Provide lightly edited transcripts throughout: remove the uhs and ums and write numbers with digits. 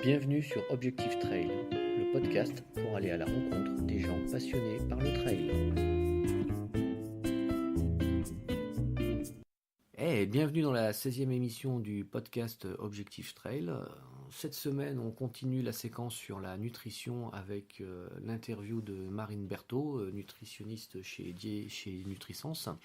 Bienvenue sur Objectif Trail, le podcast pour aller à la rencontre des gens passionnés par le trail. Bienvenue dans la 16e émission du podcast Objectif Trail. Cette semaine, on continue la séquence sur la nutrition avec l'interview de Marine Berthaud, nutritionniste chez Nutrisens.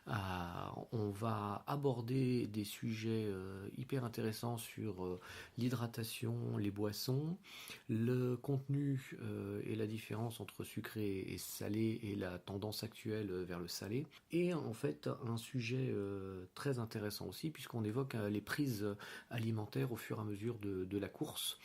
On va aborder des sujets hyper intéressants sur l'hydratation, les boissons, le contenu et la différence entre sucré et salé et la tendance actuelle vers le salé. Et en fait, un sujet très intéressant aussi, puisqu'on évoque les prises alimentaires au fur et à mesure de la course.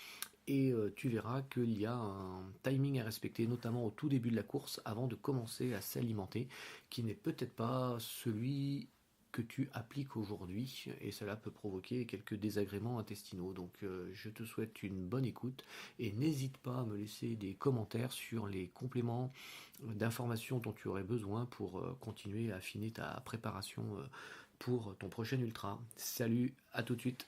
Et tu verras qu'il y a un timing à respecter, notamment au tout début de la course, avant de commencer à s'alimenter, qui n'est peut-être pas celui que tu appliques aujourd'hui, et cela peut provoquer quelques désagréments intestinaux. Donc je te souhaite une bonne écoute, et n'hésite pas à me laisser des commentaires sur les compléments d'informations dont tu aurais besoin pour continuer à affiner ta préparation pour ton prochain ultra. Salut, à tout de suite.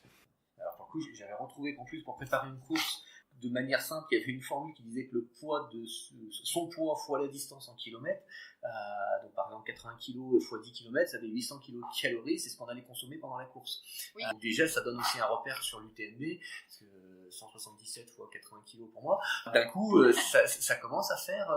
Alors pour le coup, j'avais retrouvé qu'en plus pour préparer une course de manière simple, il y avait une formule qui disait que le poids de son poids fois la distance en kilomètres, donc par exemple 80 kg fois 10 km, ça fait 800 kcal, c'est ce qu'on allait consommer pendant la course. Oui. Déjà, ça donne aussi un repère sur l'UTMB, parce que 177 fois 80 kg pour moi, d'un coup, ça commence à faire...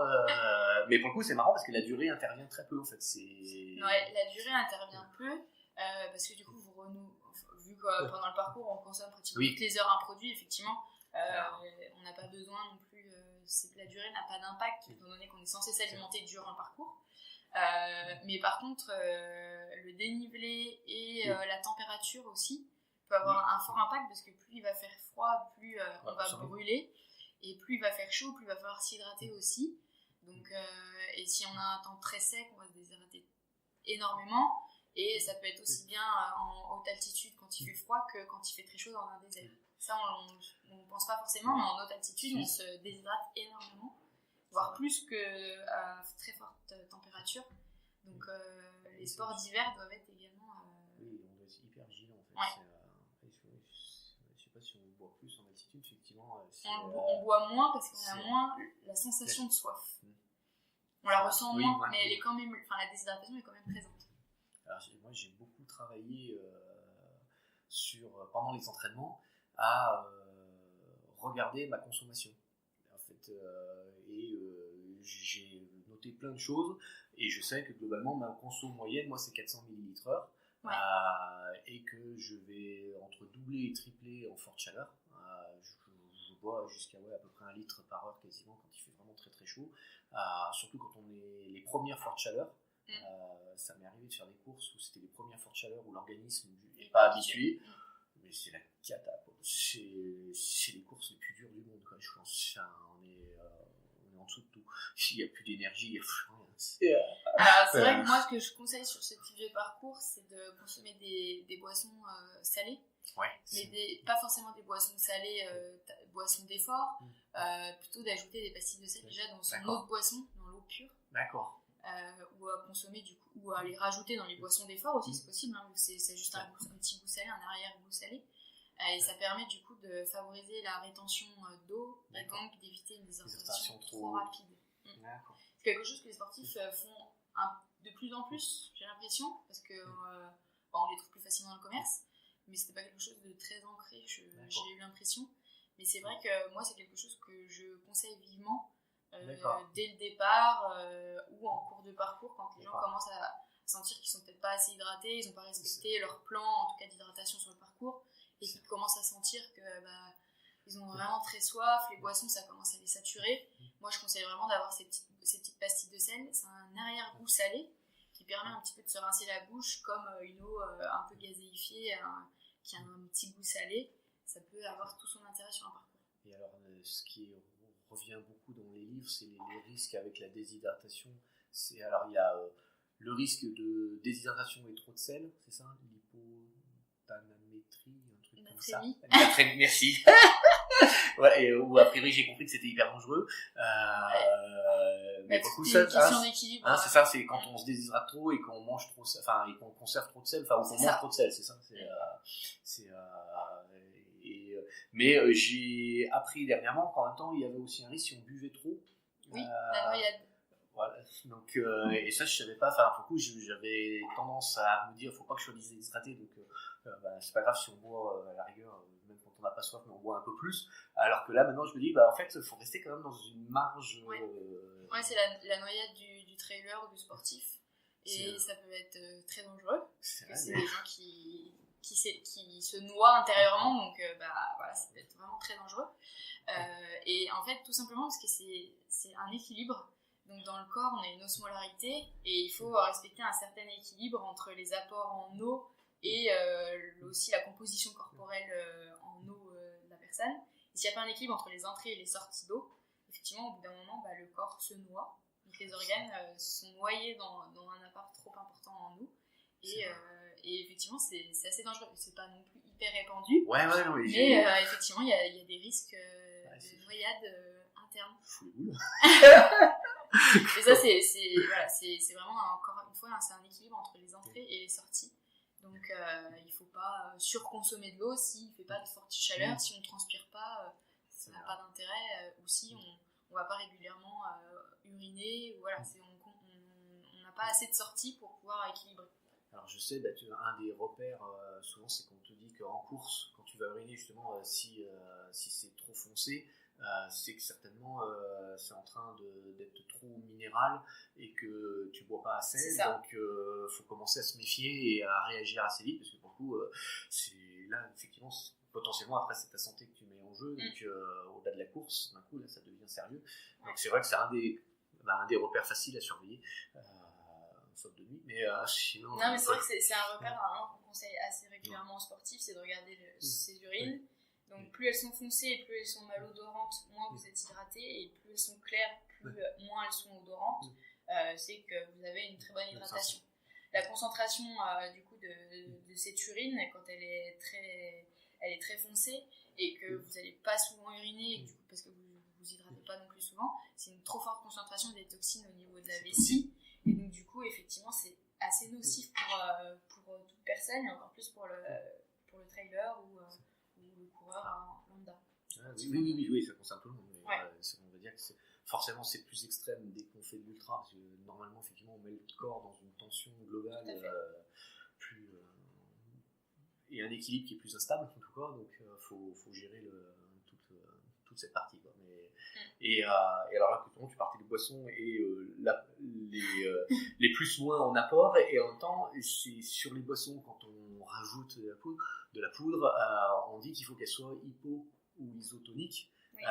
mais pour le coup, c'est marrant parce que la durée intervient très peu en fait. Ouais, la durée intervient peu, parce que du coup, vu que pendant le parcours, on consomme pratiquement toutes les heures un produit, effectivement, on n'a pas besoin non plus, c'est que la durée n'a pas d'impact, étant donné qu'on est censé s'alimenter durant le parcours. Mais par contre, le dénivelé et la température aussi peut avoir un fort impact, parce que plus il va faire froid, plus on va brûler, et plus il va faire chaud, plus il va falloir s'hydrater aussi. Donc, et si on a un temps très sec, on va se déshydrater énormément. Et ça peut être aussi bien en haute altitude quand il fait froid que quand il fait très chaud dans un désert. Ça, on ne pense pas forcément, mais en haute altitude, on se déshydrate énormément, voire plus qu'à très forte température. Donc, les sports d'hiver doivent être également... Oui, on doit être hyper vigilant en fait. Ouais. Je ne sais pas si on boit plus en altitude, effectivement. On boit moins parce qu'on a moins la sensation de soif. On la ressent moins, mais elle est quand même, la déshydratation est quand même présente. Alors, moi, j'ai beaucoup travaillé pendant les entraînements à regarder ma consommation. En fait, j'ai noté plein de choses, et je sais que globalement, ma conso moyenne, moi, c'est 400 ml/h, et que je vais entre doubler et tripler en forte chaleur. Je bois jusqu'à à peu près 1 litre par heure quasiment quand il fait vraiment très très chaud, surtout quand on est les premières fortes chaleurs. Ça m'est arrivé de faire des courses où c'était les premières fortes chaleurs où l'organisme n'est pas habitué, mais c'est la cata, quoi. C'est les courses les plus dures du monde, quoi. Je pense on est en dessous de tout, il n'y a plus d'énergie, il n'y a plus rien. C'est vrai que moi, ce que je conseille sur ce type de parcours, c'est de consommer des boissons salées, mais pas forcément des boissons salées, boissons d'effort, plutôt d'ajouter des pastilles de sel déjà dans son eau de boisson, dans l'eau pure. D'accord. Ou à consommer ou à les rajouter dans les boissons d'effort aussi, c'est possible, hein, c'est juste un petit goût salé, un arrière-goût salé, et ça permet du coup de favoriser la rétention d'eau et donc d'éviter une déshydratation trop rapide. C'est quelque chose que les sportifs font de plus en plus, j'ai l'impression, parce que on les trouve plus facilement dans le commerce, mais c'était pas quelque chose de très ancré, j'ai eu l'impression, mais c'est vrai que moi c'est quelque chose que je conseille vivement dès le départ ou en cours de parcours, quand les gens commencent à sentir qu'ils sont peut-être pas assez hydratés, ils n'ont pas respecté leur plan en tout cas d'hydratation sur le parcours, et qu'ils commencent à sentir que ils ont vraiment très soif, les boissons ça commence à les saturer. Moi je conseille vraiment d'avoir ces petites pastilles de sel, c'est un arrière-goût salé qui permet un petit peu de se rincer la bouche comme une eau un peu gazéifiée qui a un petit goût salé. Ça peut avoir tout son intérêt sur un parcours. Et alors ce qui revient beaucoup dans les livres, c'est les risques avec la déshydratation. Alors il y a le risque de déshydratation et trop de sel, c'est ça, l'hypothalamiétrie, un truc comme ça. Merci. Ou a priori j'ai compris que c'était hyper dangereux. Mais pour le coup, ça, c'est ça, c'est quand on se déshydrate trop et qu'on mange trop, et qu'on conserve trop de sel, ou qu'on mange trop de sel, c'est ça. mais j'ai appris dernièrement qu'en même temps, il y avait aussi un risque si on buvait trop. Oui, la noyade. Voilà, donc, et ça je savais pas, enfin pour le coup j'avais tendance à me dire faut pas que je sois déshydraté, donc c'est pas grave si on boit à la rigueur, même quand on n'a pas soif, mais on boit un peu plus, alors que là maintenant je me dis en fait il faut rester quand même dans une marge. Ouais, c'est la noyade du trailer ou du sportif, et ça peut être très dangereux, parce que c'est des gens qui se noient intérieurement, donc voilà, ça peut être vraiment très dangereux. Et en fait tout simplement parce que c'est un équilibre. Donc dans le corps, on a une osmolarité et il faut respecter un certain équilibre entre les apports en eau et aussi la composition corporelle en eau de la personne. Et s'il n'y a pas un équilibre entre les entrées et les sorties d'eau, effectivement, au bout d'un moment, le corps se noie. Donc les organes sont noyés dans un apport trop important en eau. Et effectivement, c'est assez dangereux. C'est pas non plus hyper répandu. Ouais, mais effectivement, il y a des risques de noyade interne. Fou les boules. Et ça, c'est vraiment, encore une fois, c'est un équilibre entre les entrées et les sorties. Donc, il ne faut pas surconsommer de l'eau s'il ne fait pas de forte chaleur, si on ne transpire pas, ça n'a pas d'intérêt, ou si on ne va pas régulièrement uriner, voilà, on n'a pas assez de sorties pour pouvoir équilibrer. Alors je sais, un des repères, souvent c'est qu'on te dit qu'en course, quand tu vas uriner justement, si c'est trop foncé, c'est que certainement c'est en train d'être trop minéral et que tu bois pas assez, donc faut commencer à se méfier et à réagir assez vite, parce que pour le coup c'est là effectivement potentiellement après c'est ta santé que tu mets en jeu, donc au-delà de la course d'un coup là ça devient sérieux, donc c'est vrai que c'est un des repères faciles à surveiller, sauf de nuit, mais sinon... Non, mais c'est vrai que c'est un repère qu'on conseille assez régulièrement aux sportifs, c'est de regarder ses urines. Donc plus elles sont foncées et plus elles sont malodorantes, moins vous êtes hydraté, et plus elles sont claires, moins elles sont odorantes, c'est que vous avez une très bonne hydratation. La concentration du coup de cette urine, quand elle est très foncée et que vous n'allez pas souvent uriner, du coup, parce que vous vous hydratez pas non plus souvent, c'est une trop forte concentration des toxines au niveau de la vessie, et donc du coup effectivement c'est assez nocif pour toute personne, et encore plus pour le trailer ou le coureur lambda. Oui, ça concerne tout le monde, mais ouais. On va dire que forcément c'est plus extrême dès qu'on fait de l'ultra, parce que normalement effectivement on met le corps dans une tension globale et un équilibre qui est plus instable en tout cas, donc faut gérer toute cette partie, quoi. Et alors là tu partais des boissons et les plus moins en apport, et en même temps c'est sur les boissons, quand on rajoute de la poudre, on dit qu'il faut qu'elle soit hypo ou isotonique. Oui.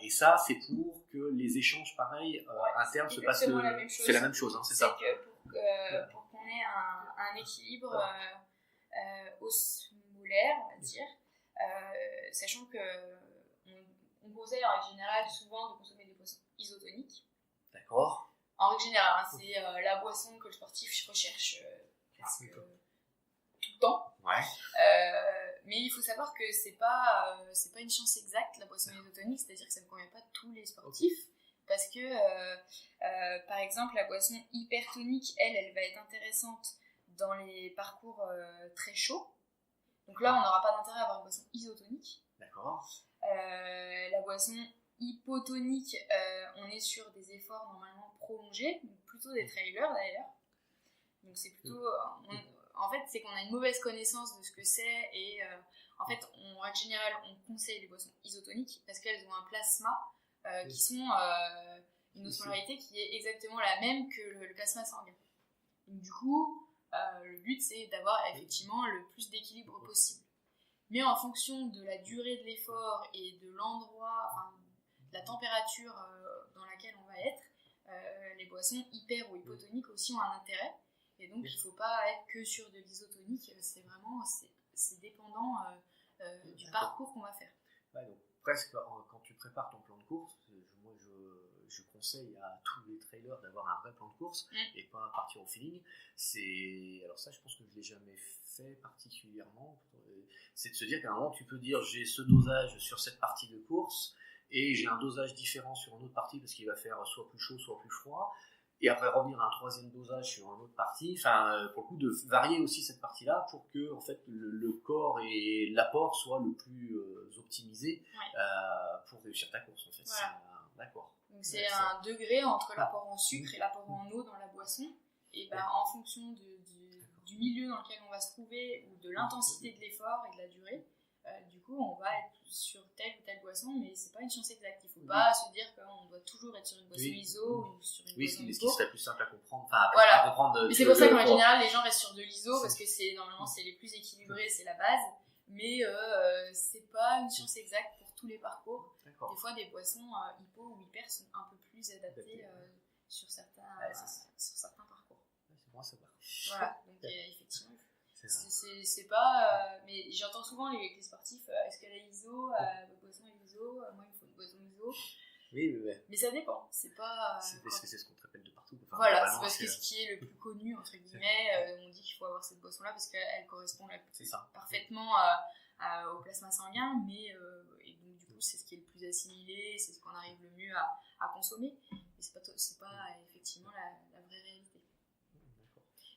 Et ça c'est pour que les échanges pareils internes se passent. C'est la même chose, hein, c'est ça. Que pour qu'on ait un équilibre osmolaire, on va dire, sachant que on conseille en règle générale souvent de consommer des boissons isotoniques. D'accord. En règle générale, c'est la boisson que le sportif recherche presque tout le temps. Ouais. Mais il faut savoir que c'est pas une science exacte, la boisson isotonique, c'est-à-dire que ça ne convient pas à tous les sportifs, parce que par exemple la boisson hypertonique, elle va être intéressante dans les parcours très chauds. Donc là on n'aura pas d'intérêt à avoir une boisson isotonique. D'accord. La boisson hypotonique, on est sur des efforts normalement prolongés, plutôt des trailers d'ailleurs. Donc c'est plutôt... en fait, c'est qu'on a une mauvaise connaissance de ce que c'est, et en fait, en règle générale, on conseille les boissons isotoniques parce qu'elles ont un plasma qui sont une osmolarité qui est exactement la même que le plasma sanguin. Donc du coup, le but c'est d'avoir effectivement le plus d'équilibre possible. Mais en fonction de la durée de l'effort et de l'endroit, enfin, de la température dans laquelle on va être, les boissons hyper ou hypotoniques aussi ont un intérêt. Et donc, il ne faut pas être que sur de l'isotonique, c'est vraiment dépendant du parcours qu'on va faire. Ouais, donc, presque, quand tu prépares ton plan de course, moi je conseille à tous les trailers d'avoir un vrai plan de course et pas partir au feeling. Alors ça, je pense que je ne l'ai jamais fait particulièrement. C'est de se dire qu'à un moment, tu peux dire j'ai ce dosage sur cette partie de course et j'ai un dosage différent sur une autre partie parce qu'il va faire soit plus chaud, soit plus froid. et après revenir à un troisième dosage sur une autre partie, enfin pour le coup de varier aussi cette partie-là pour que en fait le corps et l'apport soient le plus optimisé pour réussir ta course en fait. Voilà. D'accord. Donc c'est un degré entre l'apport en sucre et l'apport en eau dans la boisson, et en fonction du milieu dans lequel on va se trouver ou de l'intensité de l'effort et de la durée, du coup on va être sur telle ou telle boisson, mais c'est pas une science exacte. Il faut pas se dire qu'on doit toujours être sur une boisson ISO ou sur une boisson ISO. Ce qui serait plus simple à comprendre. Voilà. À comprendre mais c'est pour ça qu'en général les gens restent sur de l'ISO parce que normalement c'est les plus équilibrés, c'est la base, mais c'est pas une science exacte pour tous les parcours. D'accord. Des fois des boissons hypo ou hyper sont un peu plus adaptées sur certains parcours. C'est bon à savoir. Voilà, donc effectivement c'est pas mais j'entends souvent les sportifs est-ce qu'elle est ISO, votre boisson est ISO, moi il me faut une boisson ISO. Oui. Mais ça dépend, c'est pas parce que c'est ce qu'on te rappelle de partout. Voilà, c'est parce que ce qui est le plus connu entre guillemets, on dit qu'il faut avoir cette boisson là parce qu'elle correspond parfaitement au plasma sanguin, mais et donc du coup c'est ce qui est le plus assimilé, c'est ce qu'on arrive le mieux à consommer, mais c'est pas effectivement la vraie réalité.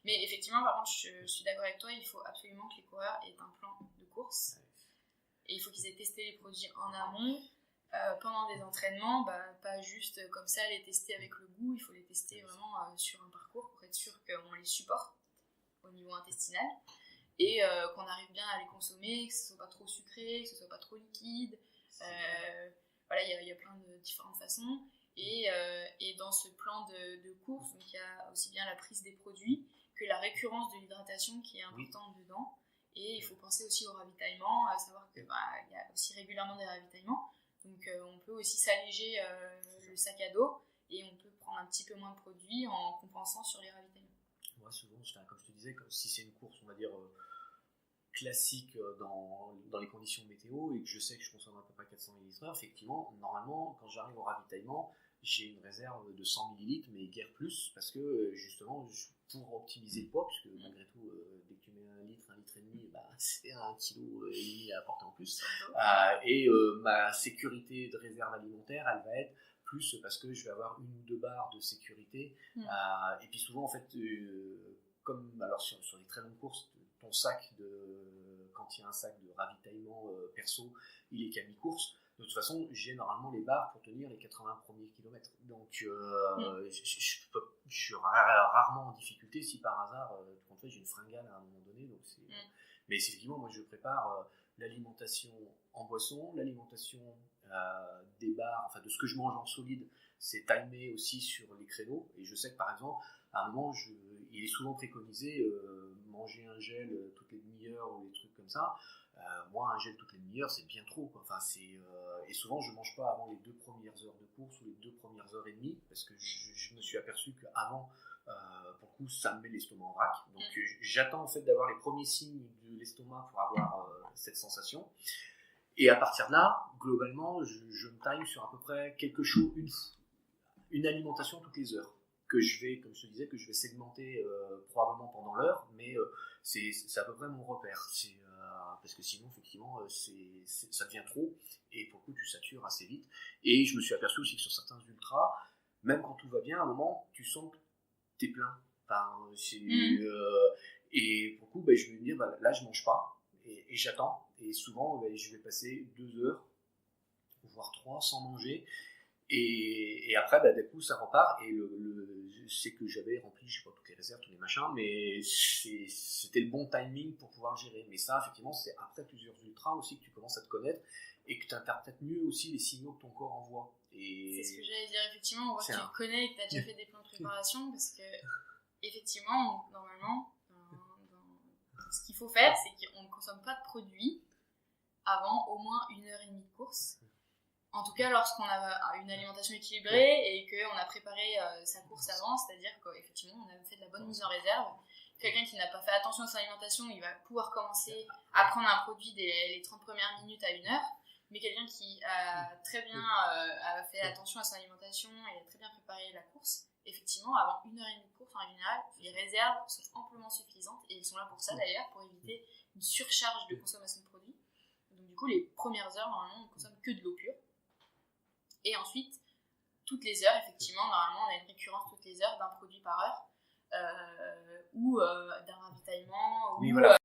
Mais effectivement, par contre, je suis d'accord avec toi, il faut absolument que les coureurs aient un plan de course. Et il faut qu'ils aient testé les produits en amont, pendant des entraînements, pas juste comme ça les tester avec le goût, il faut les tester vraiment sur un parcours pour être sûr qu'on les supporte au niveau intestinal et qu'on arrive bien à les consommer, que ce soit pas trop sucré, que ce soit pas trop liquide. Voilà, il y a plein de différentes façons. Et dans ce plan de course, donc il y a aussi bien la prise des produits que la récurrence de l'hydratation qui est importante dedans, et il faut penser aussi au ravitaillement, à savoir qu'il y a aussi régulièrement des ravitaillements, donc on peut aussi s'alléger le sac à dos et on peut prendre un petit peu moins de produits en compensant sur les ravitaillements. Moi souvent, comme je te disais, si c'est une course on va dire classique dans les conditions météo et que je sais que je consomme à peu près 400 ml/h, effectivement, normalement quand j'arrive au ravitaillement j'ai une réserve de 100 ml, mais guère plus, parce que justement, pour optimiser le poids, puisque malgré tout, dès que tu mets 1 litre et demi, c'est 1,5 kg à apporter en plus. Et ma sécurité de réserve alimentaire, elle va être plus parce que je vais avoir 1 ou 2 barres de sécurité. Et puis souvent, en fait, comme alors sur les très longues courses, ton sac quand il y a un sac de ravitaillement perso, il est qu'à mi-course. De toute façon, j'ai normalement les barres pour tenir les 80 premiers kilomètres. Donc, je suis rarement en difficulté si par hasard, en fait, j'ai une fringale à un moment donné. Donc mais effectivement, moi, je prépare l'alimentation en boisson, l'alimentation des barres, enfin de ce que je mange en solide, c'est timé aussi sur les créneaux. Et je sais que par exemple, à un moment, il est souvent préconisé manger un gel toutes les demi-heures ou des trucs comme ça. Moi, un gel toutes les demi-heures, c'est bien trop, quoi. Enfin, et souvent, je ne mange pas avant les 2 premières heures de course ou les 2 premières heures et demie, parce que je me suis aperçu qu'avant, pour le coup, ça me met l'estomac en vrac. Donc, j'attends en fait d'avoir les premiers signes de l'estomac pour avoir cette sensation. Et à partir de là, globalement, je me time sur à peu près quelque chose, une alimentation toutes les heures. Que je vais, comme je te disais, que je vais segmenter probablement pendant l'heure, mais c'est à peu près mon repère. Parce que sinon, effectivement, ça devient trop, et pour le coup, tu satures assez vite. Et je me suis aperçu aussi que sur certains ultras, même quand tout va bien, à un moment, tu sens que t'es plein. Enfin, et pour le coup, je vais me dire, là, je mange pas, et j'attends. Et souvent, je vais passer 2 heures, voire 3, sans manger. Et après, d'un coup, ça repart. Et c'est que j'avais rempli, je sais pas, toutes les réserves, tous les machins, mais c'était le bon timing pour pouvoir le gérer. Mais ça, effectivement, c'est après plusieurs ultras aussi que tu commences à te connaître et que tu interprètes mieux aussi les signaux que ton corps envoie. C'est ce que j'allais dire, effectivement, on voit que tu te connais et que tu as déjà fait des plans de préparation, parce que, effectivement, normalement, ce qu'il faut faire, c'est qu'on ne consomme pas de produits avant au moins 1h30 de course. En tout cas, lorsqu'on a une alimentation équilibrée et qu'on a préparé sa course avant, c'est-à-dire qu'effectivement, on a fait de la bonne mise en réserve. Quelqu'un qui n'a pas fait attention à son alimentation, il va pouvoir commencer à prendre un produit les 30 premières minutes à 1 heure. Mais quelqu'un qui a très bien fait attention à son alimentation et a très bien préparé la course, effectivement, avant 1h30 de course, en général, les réserves sont amplement suffisantes, et elles sont là pour ça d'ailleurs, pour éviter une surcharge de consommation de produits. Donc du coup, les premières heures, normalement, on ne consomme que de l'eau pure. Et ensuite, toutes les heures, effectivement. Normalement, on a une récurrence toutes les heures d'un produit par heure ou d'un ravitaillement. Oui, voilà.